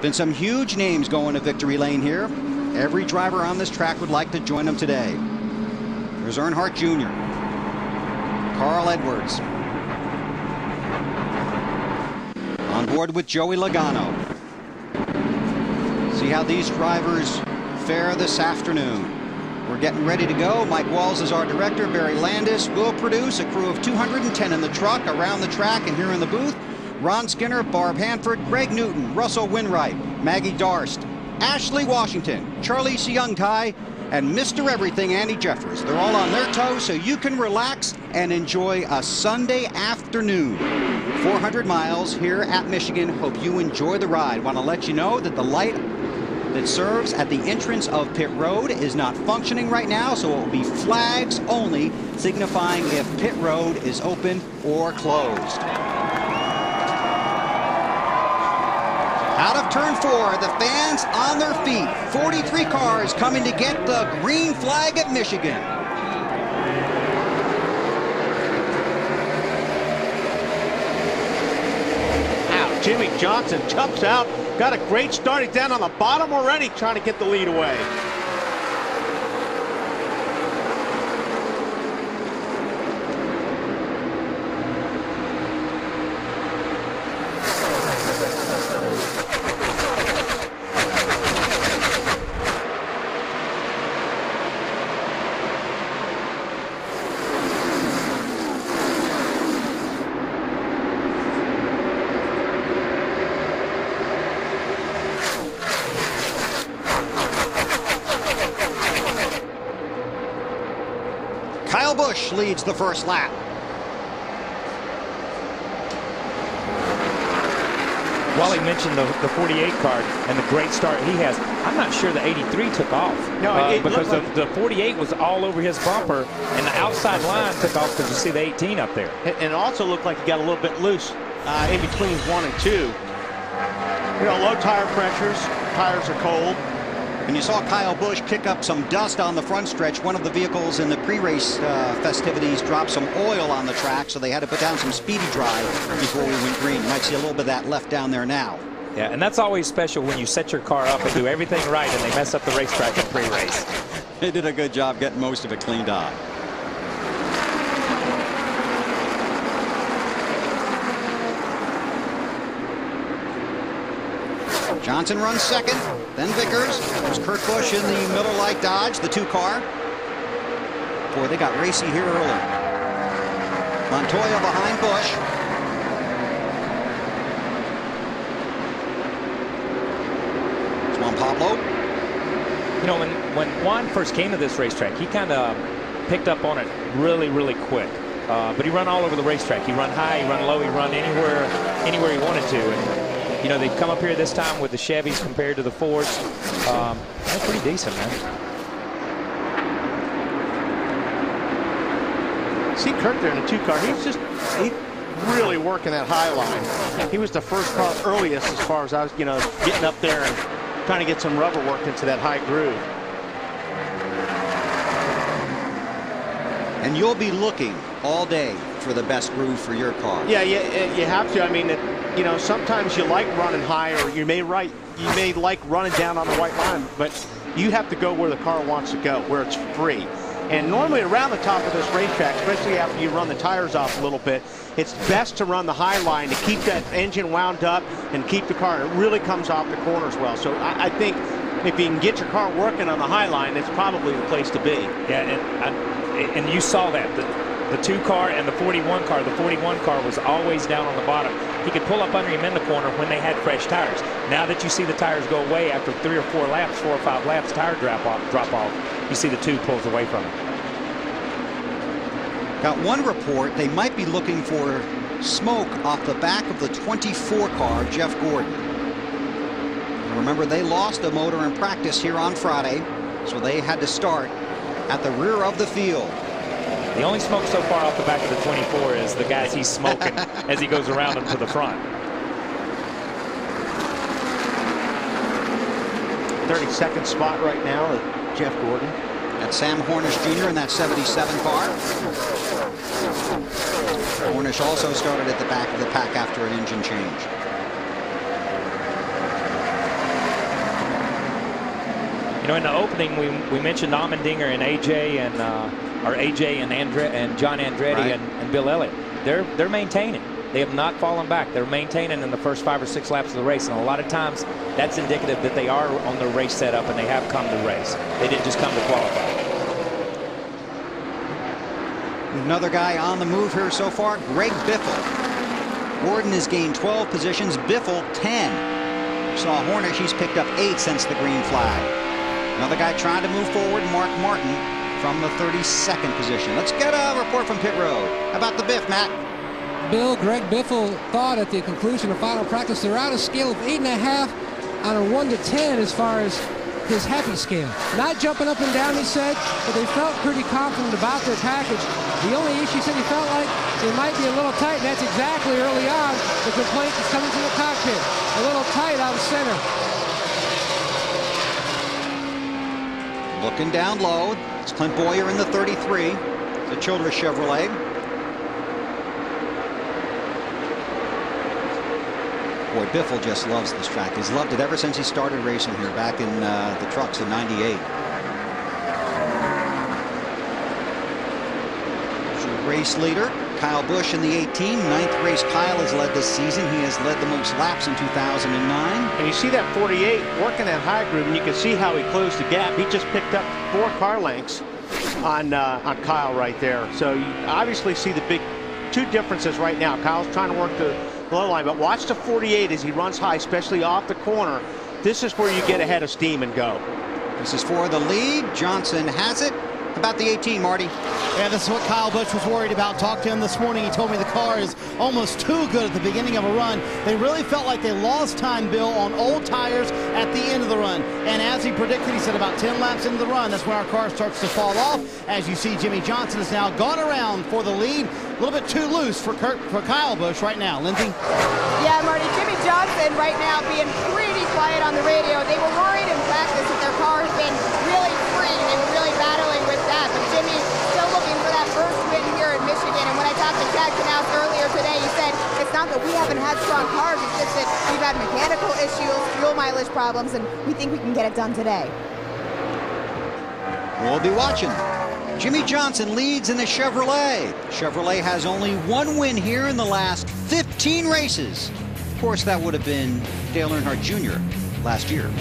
Been some huge names going to victory lane here. Every driver on this track would like to join them today. There's Earnhardt Jr., Carl Edwards, on board with Joey Logano. See how these drivers fare this afternoon. We're getting ready to go. Mike Walls is our director. Barry Landis will produce. A crew of 210 in the truck, around the track, and here in the booth. Ron Skinner, Barb Hanford, Greg Newton, Russell Winwright, Maggie Darst, Ashley Washington, Charlize Youngtie, and Mr. Everything, Andy Jeffers. They're all on their toes, so you can relax and enjoy a Sunday afternoon. 400 miles here at Michigan. Hope you enjoy the ride. Want to let you know that the light that serves at the entrance of pit road is not functioning right now, so it will be flags only, signifying if pit road is open or closed. Out of turn 4, the fans on their feet. 43 cars coming to get the green flag at Michigan. Now, Jimmy Johnson jumps out. Got a great start. He's down on the bottom already, trying to get the lead away. Kyle Busch leads the first lap. Wally mentioned the 48 car and the great start he has. I'm not sure the 83 took off. No, because the 48 was all over his bumper, and the outside line took off because you see the 18 up there. And it also looked like he got a little bit loose in between 1 and 2. You know, low tire pressures, tires are cold. And you saw Kyle Busch kick up some dust on the front stretch. One of the vehicles in the pre-race festivities dropped some oil on the track, so they had to put down some speedy dry before we went green. You might see a little bit of that left down there now. Yeah, and that's always special when you set your car up and do everything right and they mess up the racetrack in pre-race. They did a good job getting most of it cleaned up. Johnson runs second, then Vickers. There's Kurt Busch in the Miller Lite Dodge, the 2-car. Boy, they got racy here early. Montoya behind Busch. It's Juan Pablo. You know, when Juan first came to this racetrack, he kind of picked up on it really, really quick. But he run all over the racetrack. He run high, he run low, he run anywhere he wanted to. And, you know, they've come up here this time with the Chevys compared to the Fords. They're pretty decent, man. See Kurt there in the 2-car. He's really working that high line. He was the first car earliest as far as I was, you know, getting up there and trying to get some rubber work into that high groove. And you'll be looking all day for the best groove for your car. Yeah, you have to. I mean, you know, sometimes you like running high, or you may like running down on the white line, but you have to go where the car wants to go, where it's free. And normally around the top of this racetrack, especially after you run the tires off a little bit, it's best to run the high line to keep that engine wound up and keep the car. It really comes off the corners well. So I think if you can get your car working on the high line, it's probably the place to be. Yeah, and you saw that. The 2-car and the 41 car. The 41 car was always down on the bottom. He could pull up under him in the corner when they had fresh tires. Now that you see the tires go away after 3 or 4 laps, 4 or 5 laps, tire drop off, you see the 2 pulls away from him. Got one report. They might be looking for smoke off the back of the 24 car, Jeff Gordon. Remember, they lost a motor in practice here on Friday, so they had to start at the rear of the field. The only smoke so far off the back of the 24 is the guys he's smoking as he goes around him to the front. 32nd spot right now, Jeff Gordon. That's Sam Hornish Jr. in that 77 car. Hornish also started at the back of the pack after an engine change. know, in the opening, we mentioned Allmendinger and AJ and John Andretti Right. and Bill Elliott. They're maintaining. They have not fallen back. They're maintaining in the first 5 or 6 laps of the race, and a lot of times that's indicative that they are on the race setup and they have come to race. They didn't just come to qualify. Another guy on the move here so far, Greg Biffle. Gordon has gained 12 positions, Biffle 10. Saw Hornish, he's picked up 8 since the green flag. Another guy trying to move forward, Mark Martin, from the 32nd position. Let's get a report from pit road. How about the Biff, Matt? Bill, Greg Biffle thought at the conclusion of final practice they're on a scale of 8.5 on a 1 to 10 as far as his happy scale. Not jumping up and down, he said, but they felt pretty confident about their package. The only issue he said he felt like it might be a little tight, and that's exactly early on the complaint that's coming from the cockpit. A little tight out of center. Looking down low, it's Clint Boyer in the 33, the Childress Chevrolet. Boy, Biffle just loves this track. He's loved it ever since he started racing here back in the trucks in '98. Race leader, Kyle Busch in the 18. 9th race Kyle has led this season. He has led the most laps in 2009. And you see that 48 working that high groove, and you can see how he closed the gap. He just picked up 4 car lengths on Kyle right there. So you obviously see the big 2 differences right now. Kyle's trying to work the low line, but watch the 48 as he runs high, especially off the corner. This is where you get ahead of steam and go. This is for the lead. Johnson has it. About the 18, Marty. Yeah, this is what Kyle Busch was worried about. Talked to him this morning. He told me the car is almost too good at the beginning of a run. They really felt like they lost time, Bill, on old tires at the end of the run. And as he predicted, he said about 10 laps into the run, that's when our car starts to fall off. As you see, Jimmy Johnson has now gone around for the lead. A little bit too loose for Kyle Busch right now. Lindsay? Yeah, Marty, Jimmy Johnson right now being pretty quiet on the radio. They were worried in practice that their car has been really free. They were really battling with that. But Jimmy still looking for that first win here in Michigan. And when I talked to Jack Knaus earlier today, he said it's not that we haven't had strong cars. It's just that we've had mechanical issues, fuel mileage problems, and we think we can get it done today. We'll be watching. Jimmy Johnson leads in the Chevrolet. Chevrolet has only 1 win here in the last 15 races. Of course, that would have been Dale Earnhardt Jr. last year.